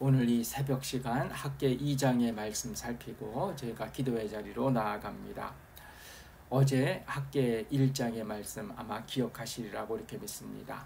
오늘 이 새벽 시간 학계 2장의 말씀 살피고 저희가 기도의 자리로 나아갑니다. 어제 학계 1장의 말씀 아마 기억하시리라고 이렇게 믿습니다.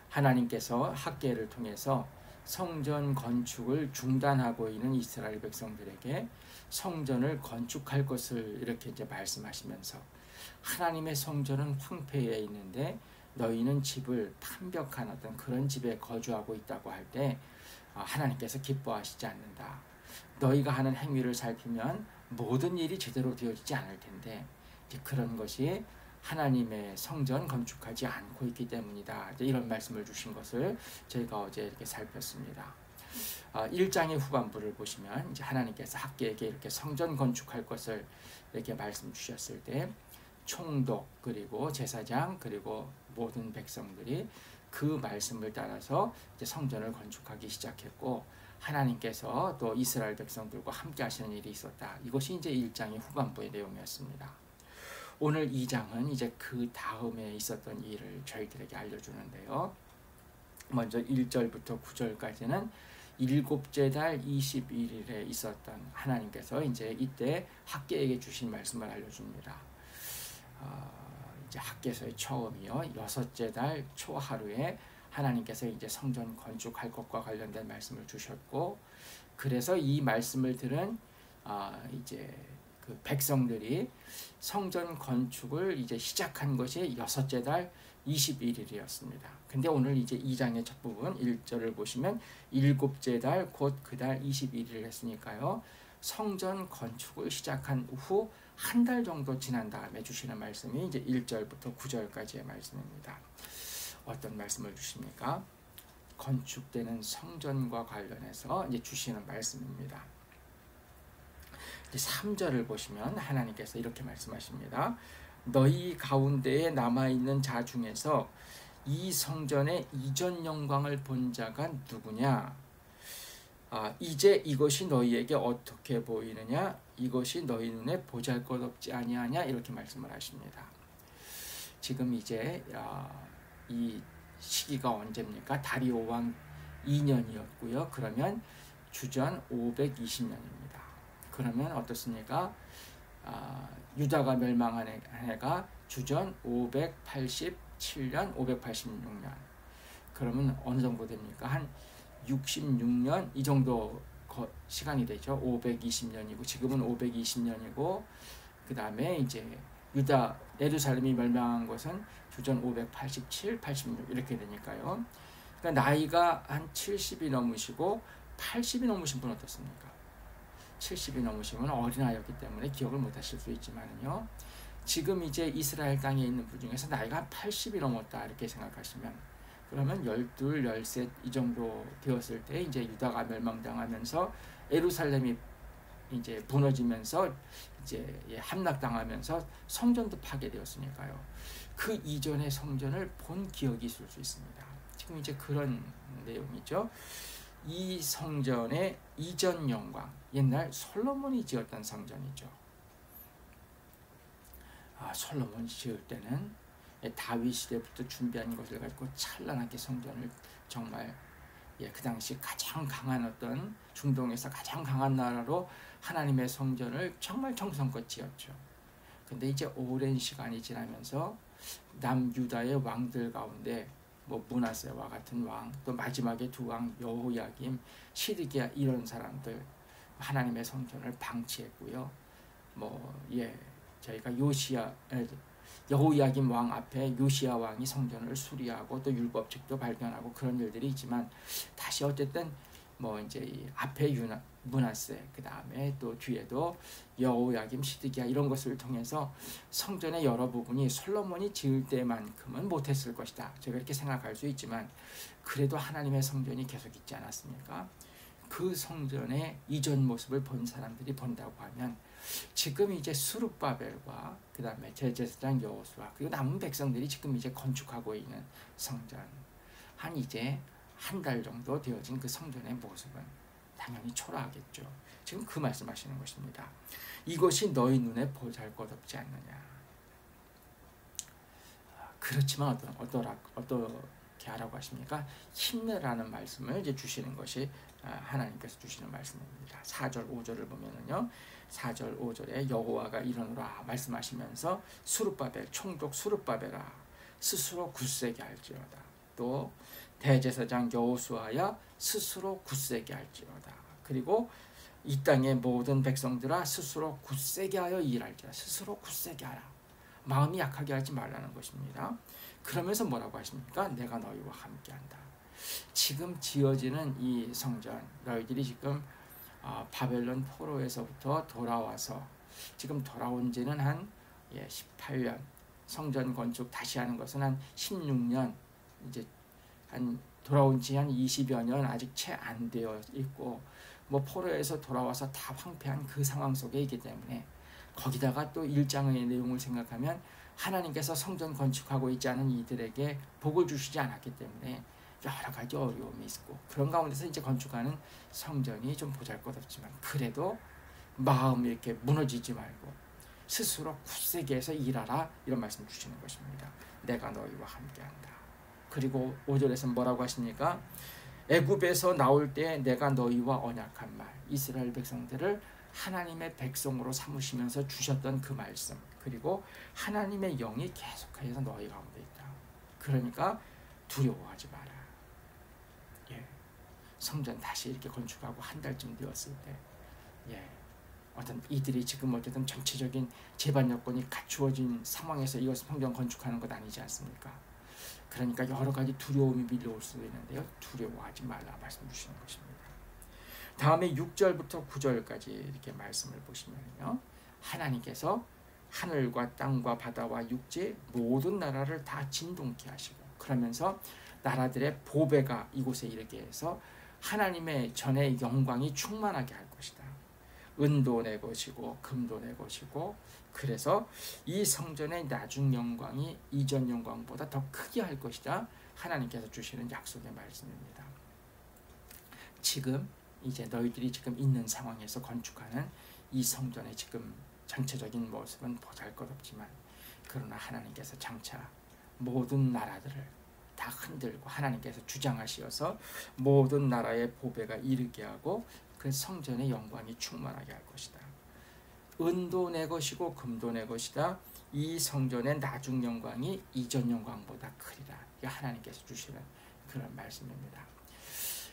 하나님께서 학계를 통해서 성전 건축을 중단하고 있는 이스라엘 백성들에게 성전을 건축할 것을 이렇게 이제 말씀하시면서 하나님의 성전은 황폐해 있는데 너희는 집을 판벽한 어떤 그런 집에 거주하고 있다고 할 때 하나님께서 기뻐하시지 않는다. 너희가 하는 행위를 살피면 모든 일이 제대로 되어지지 않을 텐데 그런 것이 하나님의 성전 건축하지 않고 있기 때문이다. 이런 말씀을 주신 것을 저희가 어제 이렇게 살폈습니다. 1장의 후반부를 보시면 이제 하나님께서 학계에게 이렇게 성전 건축할 것을 이렇게 말씀 주셨을 때 총독 그리고 제사장 그리고 모든 백성들이 그 말씀을 따라서 이제 성전을 건축하기 시작했고 하나님께서 또 이스라엘 백성들과 함께 하시는 일이 있었다. 이것이 이제 1장의 후반부의 내용이었습니다. 오늘 2장은 이제 그 다음에 있었던 일을 저희들에게 알려주는데요. 먼저 1절부터 9절까지는 일곱째 달 21일에 있었던 하나님께서 이제 이때 학계에게 주신 말씀을 알려줍니다. 이제 학계서의 처음이요. 여섯째 달 초하루에 하나님께서 이제 성전 건축할 것과 관련된 말씀을 주셨고, 그래서 이 말씀을 들은 이제 그 백성들이 성전 건축을 이제 시작한 것이 여섯째 달 21일이었습니다. 근데 오늘 이제 2장의 첫 부분 1절을 보시면 일곱째 달 곧 그 달 21일을 했으니까요. 성전 건축을 시작한 후 한 달 정도 지난 다음에 주시는 말씀이 이제 1절부터 9절까지의 말씀입니다. 어떤 말씀을 주십니까? 건축되는 성전과 관련해서 이제 주시는 말씀입니다. 이제 3절을 보시면 하나님께서 이렇게 말씀하십니다. 너희 가운데에 남아있는 자 중에서 이 성전의 이전 영광을 본 자가 누구냐? 이제 이것이 너희에게 어떻게 보이느냐? 이것이 너희 눈에 보잘것없지 아니하냐? 이렇게 말씀을 하십니다. 지금 이제 이 시기가 언제입니까? 다리오 왕 2년이었고요. 그러면 주전 520년입니다. 그러면 어떻습니까? 유다가 멸망한 해가 주전 587년, 586년. 그러면 어느 정도 됩니까? 한 66년 이 정도 시간이 되죠. 520년이고 지금은 520년이고 그 다음에 이제 유다 예루살렘이 멸망한 것은 주전 587, 86 이렇게 되니까요. 그러니까 나이가 한 70이 넘으시고 80이 넘으신 분 어떻습니까? 70이 넘으시면 어린아이였기 때문에 기억을 못 하실 수 있지만요. 지금 이제 이스라엘 땅에 있는 분 중에서 나이가 한 80이 넘었다 이렇게 생각하시면 그러면 12, 13 이 정도 되었을 때 이제 유다가 멸망당하면서 예루살렘이 이제 무너지면서 이제 함락당하면서 성전도 파괴되었으니까요. 그 이전의 성전을 본 기억이 있을 수 있습니다. 지금 이제 그런 내용이죠. 이 성전의 이전 영광, 옛날 솔로몬이 지었던 성전이죠. 솔로몬이 지을 때는 다윗 시대부터 준비한 것을 가지고 찬란하게 성전을 정말 그 당시 가장 강한 어떤 중동에서 가장 강한 나라로 하나님의 성전을 정말 정성껏 지었죠. 근데 이제 오랜 시간이 지나면서 남유다의 왕들 가운데 뭐 므낫세와 같은 왕, 또 마지막에 두 왕 여호야김, 시드기야 이런 사람들 하나님의 성전을 방치했고요. 저희가 여호야김 왕 앞에 요시야 왕이 성전을 수리하고 또 율법책도 발견하고 그런 일들이 있지만 다시 어쨌든 이제 이 앞에 므낫세 그 다음에 또 뒤에도 여호야김, 시드기야 이런 것을 통해서 성전의 여러 부분이 솔로몬이 지을 때만큼은 못했을 것이다. 제가 이렇게 생각할 수 있지만 그래도 하나님의 성전이 계속 있지 않았습니까? 그 성전의 이전 모습을 본 사람들이 본다고 하면 지금 이제 스룹바벨과 그 다음에 대제사장 여호수아 그리고 남은 백성들이 지금 이제 건축하고 있는 성전 이제 한 달 정도 되어진 그 성전의 모습은 당연히 초라하겠죠. 지금 그 말씀하시는 것입니다. 이것이 너희 눈에 보잘것없지 않느냐. 그렇지만 어떻게 하라고 하십니까? 힘내라는 말씀을 이제 주시는 것이 하나님께서 주시는 말씀입니다. 4절 5절을 보면은요. 4절 5절에 여호와가 이르노라 말씀하시면서 수룹바벨 총독 수룹바벨아 스스로 굳세게 할지어다. 또 대제사장 여호수아야 스스로 굳세게 할지어다. 그리고 이 땅의 모든 백성들아 스스로 굳세게 하여 일할지어다. 스스로 굳세게 하라. 마음이 약하게 하지 말라는 것입니다. 그러면서 뭐라고 하십니까? 내가 너희와 함께한다. 지금 지어지는 이 성전, 너희들이 지금 바벨론 포로에서부터 돌아와서 지금 돌아온 지는 한 18년, 성전 건축 다시 하는 것은 한 16년, 이제 한 돌아온 지 한 20여 년 아직 채 안 되어 있고, 뭐 포로에서 돌아와서 다 황폐한 그 상황 속에 있기 때문에, 거기다가 또 1장의 내용을 생각하면 하나님께서 성전 건축하고 있지 않은 이들에게 복을 주시지 않았기 때문에 여러 가지 어려움이 있고, 그런 가운데서 이제 건축하는 성전이 좀 보잘것없지만 그래도 마음 이렇게 무너지지 말고 스스로 굳세게 해서 일하라, 이런 말씀 주시는 것입니다. 내가 너희와 함께한다. 그리고 5절에서 뭐라고 하십니까? 애굽에서 나올 때 내가 너희와 언약한 말, 이스라엘 백성들을 하나님의 백성으로 삼으시면서 주셨던 그 말씀, 그리고 하나님의 영이 계속해서 너희 가운데 있다. 그러니까 두려워하지 마라. 성전 다시 이렇게 건축하고 한 달쯤 되었을 때, 어떤 이들이 지금 어쨌든 전체적인 제반 여건이 갖추어진 상황에서 이것을 성전 건축하는 것 아니지 않습니까? 그러니까 여러 가지 두려움이 밀려올 수도 있는데요. 두려워하지 말라 말씀 주시는 것입니다. 다음에 6절부터 9절까지 이렇게 말씀을 보시면요. 하나님께서 하늘과 땅과 바다와 육지 모든 나라를 다 진동케 하시고, 그러면서 나라들의 보배가 이곳에 이르게 해서 하나님의 전의 영광이 충만하게 할 것이다. 은도 내 것이고 금도 내 것이고, 그래서 이 성전의 나중 영광이 이전 영광보다 더 크게 할 것이다. 하나님께서 주시는 약속의 말씀입니다. 지금 이제 너희들이 지금 있는 상황에서 건축하는 이 성전의 지금 전체적인 모습은 보잘것없지만, 그러나 하나님께서 장차 모든 나라들을 다 흔들고 하나님께서 주장하시어서 모든 나라의 보배가 이르게 하고 그 성전의 영광이 충만하게 할 것이다. 은도 내 것이고 금도 내 것이다. 이 성전의 나중 영광이 이전 영광보다 크리라. 이게 하나님께서 주시는 그런 말씀입니다.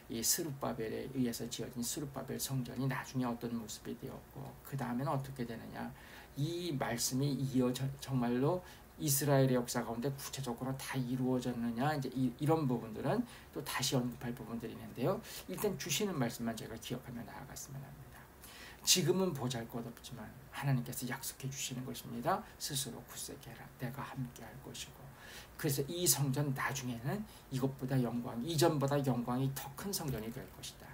이 스룹바벨에 의해서 지어진 스룹바벨 성전이 나중에 어떤 모습이 되었고, 그 다음에는 어떻게 되느냐, 이 말씀이 이어져 정말로 이스라엘의 역사 가운데 구체적으로 다 이루어졌느냐, 이제 이런 부분들은 또 다시 언급할 부분들이 있는데요. 일단 주시는 말씀만 제가 기억하며 나아갔으면 합니다. 지금은 보잘것없지만 하나님께서 약속해 주시는 것입니다. 스스로 굳세게 해라. 내가 함께 할 것이고, 그래서 이 성전 나중에는 이것보다 영광, 이전보다 영광이 더 큰 성전이 될 것이다.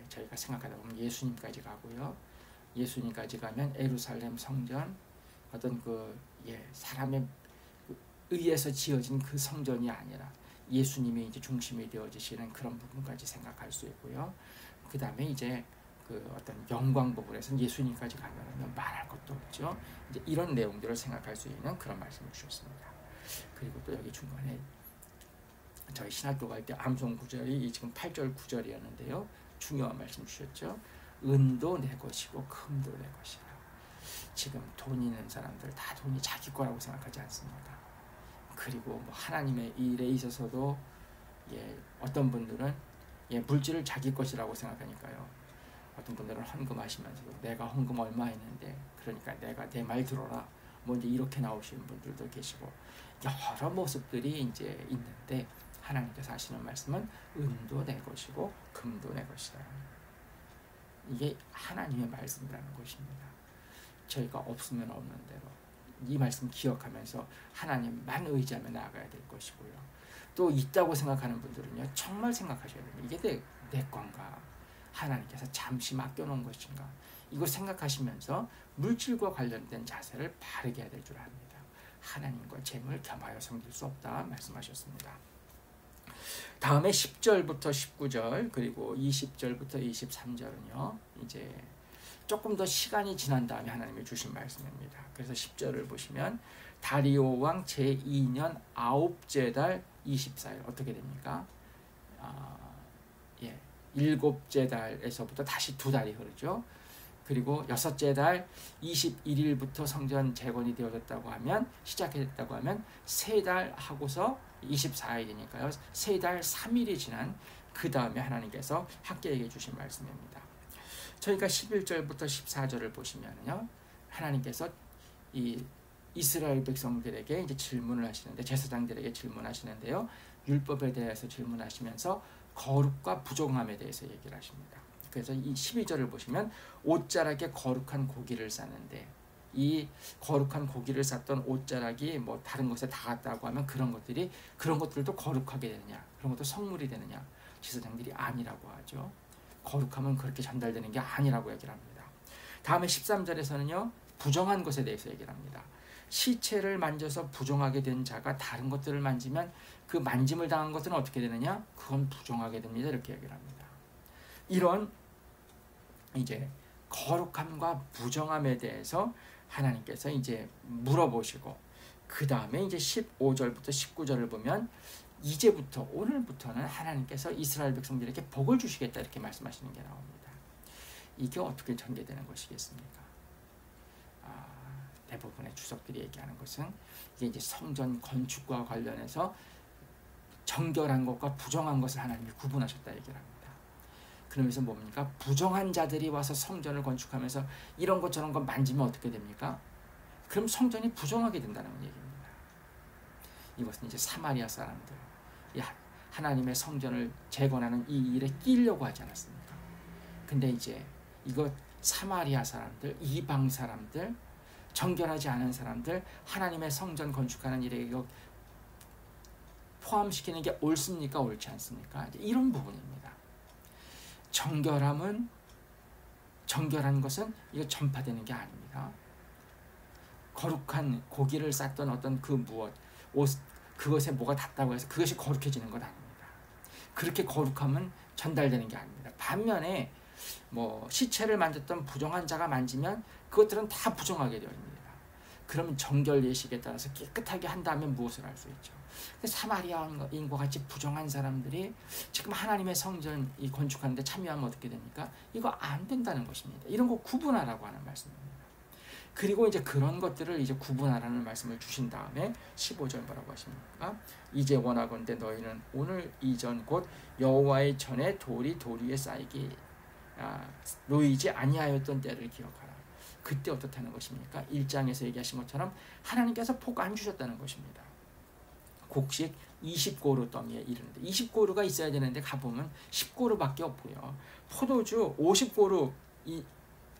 저희가 생각하다 보면 예수님까지 가고요. 예수님까지 가면 예루살렘 성전, 어떤 사람의 의해서 지어진 그 성전이 아니라 예수님이 이제 중심이 되어지시는 그런 부분까지 생각할 수 있고요. 그 다음에 이제 그 어떤 영광 부분에서는 예수님까지 가면 말할 것도 없죠. 이제 이런 내용들을 생각할 수 있는 그런 말씀을 주셨습니다. 그리고 또 여기 중간에 저희 신학교 갈 때 암송 구절이 지금 8절 9절이었는데요. 중요한 말씀 주셨죠. 은도 내 것이고 금도 내 것이라. 지금 돈 있는 사람들 다 돈이 자기 거라고 생각하지 않습니다. 그리고 뭐 하나님의 일에 있어서도 어떤 분들은 물질을 자기 것이라고 생각하니까요. 어떤 분들은 헌금하시면서도 내가 헌금 얼마 했는데, 그러니까 내가 내 말 들어라, 뭐 이제 이렇게 나오시는 분들도 계시고, 여러 모습들이 이제 있는데, 하나님께서 하시는 말씀은 은도 내 것이고 금도 내 것이다. 이게 하나님의 말씀이라는 것입니다. 저희가 없으면 없는 대로 이 말씀 기억하면서 하나님만 의지하며 나아가야 될 것이고요. 또 있다고 생각하는 분들은요, 정말 생각하셔야 됩니다. 이게 내 건가? 하나님께서 잠시 맡겨놓은 것인가? 이걸 생각하시면서 물질과 관련된 자세를 바르게 해야 될 줄 압니다. 하나님과 재물을 겸하여 섬길 수 없다 말씀하셨습니다. 다음에 10절부터 19절 그리고 20절부터 23절은요. 이제 조금 더 시간이 지난 다음에 하나님이 주신 말씀입니다. 그래서 10절을 보시면 다리오 왕 제2년 아홉째 달 24일 어떻게 됩니까? 예, 일곱째 달에서부터 다시 두 달이 흐르죠. 그리고 여섯째 달 21일부터 성전 재건이 되어졌다고 하면 시작했다고 하면 세 달 하고서 24일이니까요. 세 달 3일이 지난 그 다음에 하나님께서 학개에게 주신 말씀입니다. 저희가 11절부터 14절을 보시면요, 하나님께서 이 이스라엘 백성들에게 이제 질문을 하시는데, 제사장들에게 질문하시는데요, 율법에 대해서 질문하시면서 거룩과 부정함에 대해서 얘기를 하십니다. 그래서 이 12절을 보시면 옷자락에 거룩한 고기를 쌌는데, 이 거룩한 고기를 쌌던 옷자락이 뭐 다른 것에 닿았다고 하면 그런 것들도 거룩하게 되느냐, 그런 것도 성물이 되느냐? 제사장들이 아니라고 하죠. 거룩함은 그렇게 전달되는 게 아니라고 얘기를 합니다. 다음에 13절에서는요, 부정한 것에 대해서 얘기를 합니다. 시체를 만져서 부정하게 된 자가 다른 것들을 만지면 그 만짐을 당한 것들은 어떻게 되느냐? 그건 부정하게 됩니다. 이렇게 얘기를 합니다. 이런 이제 거룩함과 부정함에 대해서 하나님께서 이제 물어보시고, 그 다음에 이제 15절부터 19절을 보면 이제부터 오늘부터는 하나님께서 이스라엘 백성들에게 복을 주시겠다 이렇게 말씀하시는 게 나옵니다. 이게 어떻게 전개되는 것이겠습니까? 대부분의 주석들이 얘기하는 것은 이게 이제 성전 건축과 관련해서 정결한 것과 부정한 것을 하나님이 구분하셨다 얘기를 합니다. 그러면서 뭡니까? 부정한 자들이 와서 성전을 건축하면서 이런 것 저런 것 만지면 어떻게 됩니까? 그럼 성전이 부정하게 된다는 얘기입니다. 이것은 이제 사마리아 사람들, 하나님의 성전을 재건하는 이 일에 끼려고 하지 않았습니까? 근데 이제 이거 사마리아 사람들, 이방 사람들, 정결하지 않은 사람들, 하나님의 성전 건축하는 일에 이거 포함시키는 게 옳습니까? 옳지 않습니까? 이런 부분입니다. 정결한 것은 이거 전파되는 게 아닙니다. 거룩한 고기를 쌌던 어떤 그 무엇, 그것에 뭐가 닿다고 해서 그것이 거룩해지는 것 아닙니다. 그렇게 거룩함은 전달되는 게 아닙니다. 반면에 뭐 시체를 만졌던 부정한 자가 만지면 그것들은 다 부정하게 되어 있습니다. 그러면 정결 예식에 따라서 깨끗하게 한다면 무엇을 할 수 있죠? 사마리아인과 같이 부정한 사람들이 지금 하나님의 성전 이 건축하는데 참여하면 어떻게 됩니까? 이거 안 된다는 것입니다. 이런 거 구분하라고 하는 말씀입니다. 그리고 이제 그런 것들을 이제 구분하라는 말씀을 주신 다음에 15절 뭐라고 하십니까? 이제 원하건대 너희는 오늘 이전 곧 여호와의 전에 돌이 돌 위에 쌓이기 놓이지 아니하였던 때를 기억하라. 그때 어떻다는 것입니까? 1장에서 얘기하신 것처럼 하나님께서 복 안 주셨다는 것입니다. 곡식 20고루 더미에 이르는데 20고루가 있어야 되는데 가보면 10고루밖에 없고요. 포도주 50고루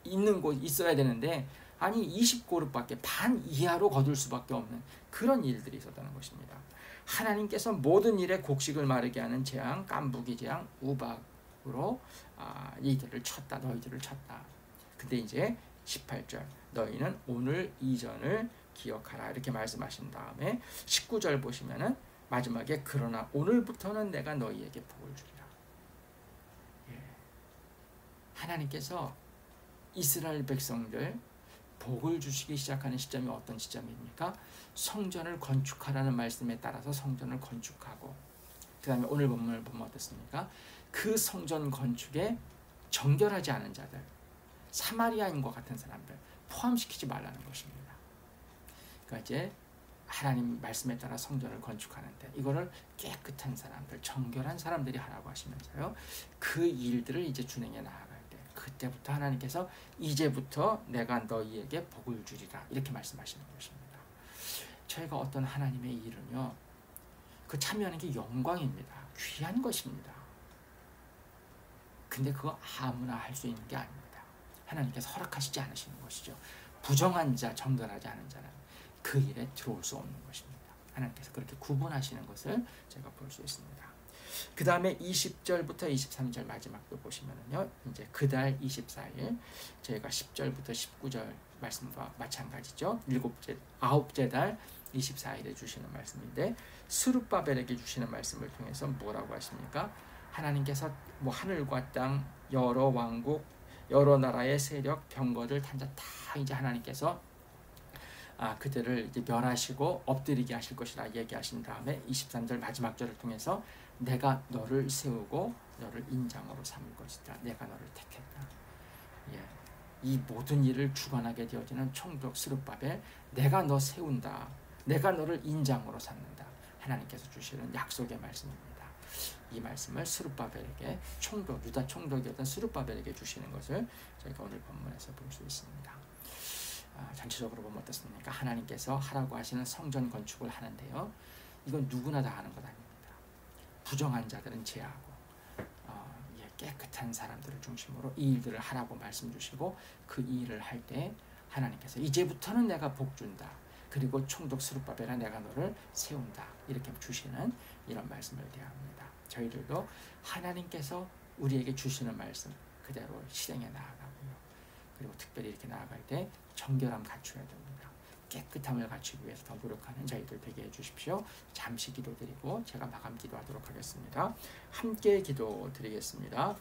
있는 곳 있어야 되는데 아니 20고루밖에 반 이하로 거둘 수밖에 없는 그런 일들이 있었다는 것입니다. 하나님께서 모든 일에 곡식을 마르게 하는 재앙, 깐부기 재앙, 우박으로 너희들을 쳤다. 근데 이제 18절 너희는 오늘 이전을 기억하라 이렇게 말씀하신 다음에 19절 보시면은 마지막에 그러나 오늘부터는 내가 너희에게 복을 주리라. 하나님께서 이스라엘 백성들 복을 주시기 시작하는 시점이 어떤 시점입니까? 성전을 건축하라는 말씀에 따라서 성전을 건축하고, 그 다음에 오늘 본문을 보면 어떻습니까? 그 성전 건축에 정결하지 않은 자들, 사마리아인과 같은 사람들 포함시키지 말라는 것입니다. 그러니까 이제 하나님 말씀에 따라 성전을 건축하는데 이거를 깨끗한 사람들, 정결한 사람들이 하라고 하시면서요, 그 일들을 이제 준행해 나아갈 때 그때부터 하나님께서 이제부터 내가 너희에게 복을 주리라 이렇게 말씀하시는 것입니다. 저희가 어떤 하나님의 일은요, 그 참여하는 게 영광입니다. 귀한 것입니다. 근데 그거 아무나 할 수 있는 게 아닙니다. 하나님께서 허락하시지 않으시는 것이죠. 부정한 자, 정결하지 않은 자는 그 일에 들어올 수 없는 것입니다. 하나님께서 그렇게 구분하시는 것을 제가 볼 수 있습니다. 그 다음에 20절부터 23절 마지막도 보시면은요, 이제 그달 24일 저희가 10절부터 19절 말씀과 마찬가지죠. 아홉째 달 24일에 주시는 말씀인데 스룹바벨에게 주시는 말씀을 통해서 뭐라고 하십니까? 하나님께서 뭐 하늘과 땅, 여러 왕국, 여러 나라의 세력, 병거들, 탄자 다 이제 하나님께서 그들을 이제 멸하시고 엎드리게 하실 것이라 얘기하신 다음에 23절 마지막 절을 통해서 내가 너를 세우고 너를 인장으로 삼을 것이다. 내가 너를 택했다. 예. 이 모든 일을 주관하게 되어지는 총독 스룹바벨, 내가 너 세운다. 내가 너를 인장으로 삼는다. 하나님께서 주시는 약속의 말씀입니다. 이 말씀을 스룹바벨에게 총독, 유다 총독이었던 스룹바벨에게 주시는 것을 저희가 오늘 본문에서 볼 수 있습니다. 전체적으로 보면 어떻습니까? 하나님께서 하라고 하시는 성전 건축을 하는데요. 이건 누구나 다 하는 것 아닙니다. 부정한 자들은 제하고 깨끗한 사람들을 중심으로 이 일들을 하라고 말씀 주시고 그 일을 할 때 하나님께서 이제부터는 내가 복 준다. 그리고 총독 스룹바벨아 내가 너를 세운다. 이렇게 주시는 이런 말씀을 대합니다. 저희들도 하나님께서 우리에게 주시는 말씀 그대로 실행해 나아가고요. 그리고 특별히 이렇게 나아갈 때 정결함 갖춰야 됩니다. 깨끗함을 갖추기 위해서 더 노력하는 저희들 되게 해주십시오. 잠시 기도드리고 제가 마감 기도하도록 하겠습니다. 함께 기도 드리겠습니다.